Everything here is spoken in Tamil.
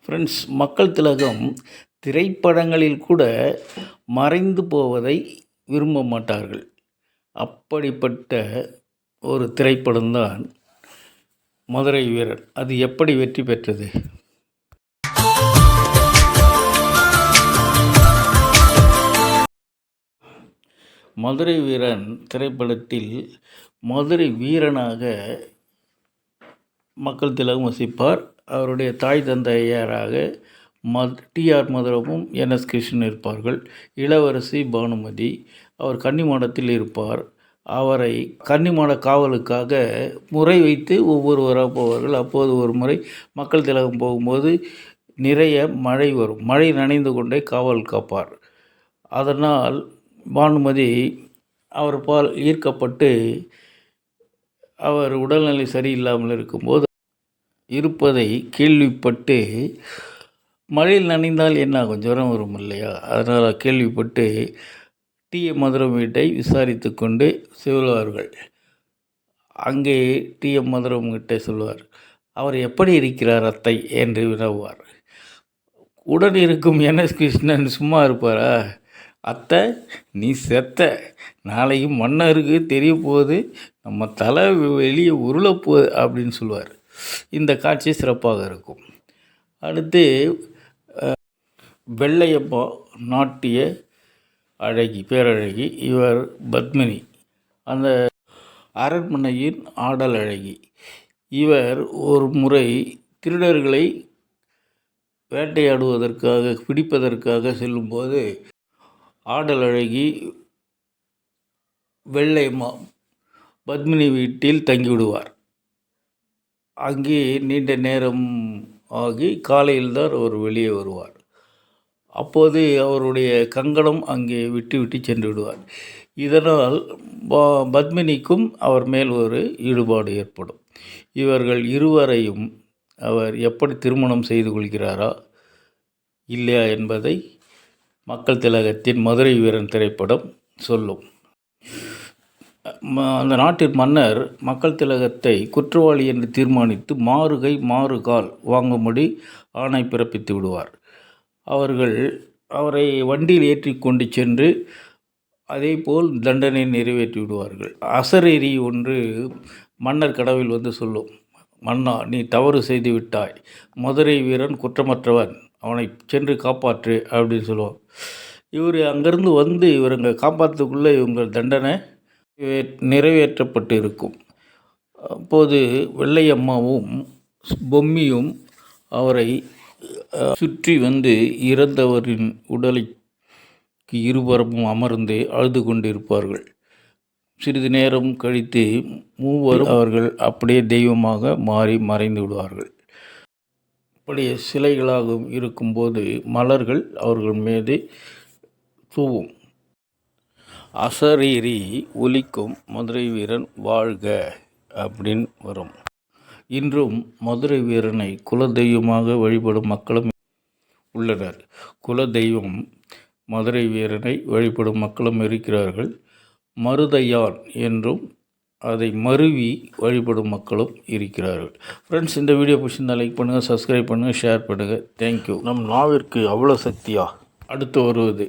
ஃப்ரெண்ட்ஸ், மக்கள் திலகம் திரைப்படங்களில் கூட மறைந்து போவதை விரும்ப மாட்டார்கள். அப்படிப்பட்ட ஒரு திரைப்படம்தான் மதுரை வீரன். அது எப்படி வெற்றி பெற்றது? மதுரை வீரன் திரைப்படத்தில் மதுரை வீரனாக மக்கள் திலகம் வசிப்பார். அவருடைய தாய் தந்தையராக டி.ஆர். மதுரமும் என்.எஸ். கிருஷ்ணன் இருப்பார்கள். இளவரசி பானுமதி. அவர் கன்னிமாடத்தில் இருப்பார். அவரை கன்னிமாட காவலுக்காக முறை வைத்து ஒவ்வொருவராக போவார்கள். அப்போது ஒரு முறை மக்கள் திலகம் போகும்போது நிறைய மழை வரும். மழை நனைந்து கொண்டே காவல் காப்பார். அதனால் பானுமதி அவர் பால் ஈர்க்கப்பட்டு அவர் உடல்நிலை சரியில்லாமல் இருக்கும்போது இருப்பதை கேள்விப்பட்டு, மழையில் நனைந்தால் என்ன ஆகும், ஜுரம் வரும் இல்லையா, அதனால் கேள்விப்பட்டு டி.எம். மதுரம் வீட்டை விசாரித்து கொண்டு சொல்வார்கள். அங்கே டி.எம். மதுரம் கிட்டே சொல்வார், அவர் எப்படி இருக்கிறார் அத்தை என்று வினவுவார். உடன் இருக்கும் என்.எஸ். கிருஷ்ணன் சும்மா இருப்பாரா? அத்தை, நீ செத்த, நாளைக்கு மன்னருக்கு தெரிய போகுது, நம்ம தலை வெளியே உருளப்போகுது அப்படின்னு சொல்லுவார். இந்த காட்சி சிறப்பாக இருக்கும். அடுத்து வெள்ளையம்மா நாட்டிய அழகி, பேரழகி. இவர் பத்மினி, அந்த அரண்மனையின் ஆடல் அழகி. இவர் ஒரு முறை திருடர்களை வேட்டையாடுவதற்காக பிடிப்பதற்காக செல்லும்போது ஆடல் அழகி வெள்ளையம்மா பத்மினி வீட்டில் தங்கிவிடுவார். அங்கே நீண்ட நேரம் ஆகி காலையில்தான் அவர் வெளியே வருவார். அப்போது அவருடைய கங்கணம் அங்கே விட்டு சென்று விடுவார். இதனால் பத்மினிக்கும் அவர் மேல் ஒரு ஈடுபாடு ஏற்படும். இவர்கள் இருவரையும் அவர் எப்படி திருமணம் செய்து கொள்கிறாரா இல்லையா என்பதை மக்கள் திலகத்தின் மதுரை வீரன் திரைப்படம் சொல்லும். அந்த நாட்டின் மன்னர் மக்கள் திலகத்தை குற்றவாளி என்று தீர்மானித்து மாறுகை மாறுகால் வாங்கும்படி ஆணை பிறப்பித்து விடுவார். அவரை வண்டியில் ஏற்றி கொண்டு சென்று அதேபோல் தண்டனை நிறைவேற்றி விடுவார்கள். அசரேரி ஒன்று மன்னர் கனவில் வந்து சொல்லும், மன்னா, நீ தவறு செய்து விட்டாய், மதுரை வீரன் குற்றமற்றவன், அவனை சென்று காப்பாற்று அப்படின்னு சொல்லுவோம். இவர் அங்கேருந்து வந்து இவருங்க காப்பாற்றக்குள்ளே இவங்க தண்டனை நிறைவேற்றப்பட்டு இருக்கும். அப்போது வெள்ளையம்மாவும் பொம்மியும் அவரை சுற்றி வந்து இறந்தவரின் உடலைக்கு இருபுறமும் அமர்ந்து அழுது கொண்டிருப்பார்கள். சிறிது நேரம் கழித்து மூவரும் அவர்கள் அப்படியே தெய்வமாக மாறி மறைந்து விடுவார்கள். அப்படியே சிலைகளாகவும் இருக்கும்போது மலர்கள் அவர்கள் மீது தூவும். அசரீரி ஒலிக்கும் மதுரை வீரன் வாழ்க அப்படின்னு வரும். இன்றும் மதுரை வீரனை குலதெய்வமாக வழிபடும் மக்களும் உள்ளனர். குலதெய்வம் மதுரை வீரனை வழிபடும் மக்களும் இருக்கிறார்கள். மருதையான் என்றும் அதை மருவி வழிபடும் மக்களும் இருக்கிறார்கள். ஃப்ரெண்ட்ஸ், இந்த வீடியோ பிடிச்சிருந்தால் லைக் பண்ணுங்கள், சப்ஸ்கிரைப் பண்ணுங்கள், ஷேர் பண்ணுங்கள். தேங்க்யூ. நம் நாவிற்கு அவ்வளோ சக்தியா? அடுத்து வருவது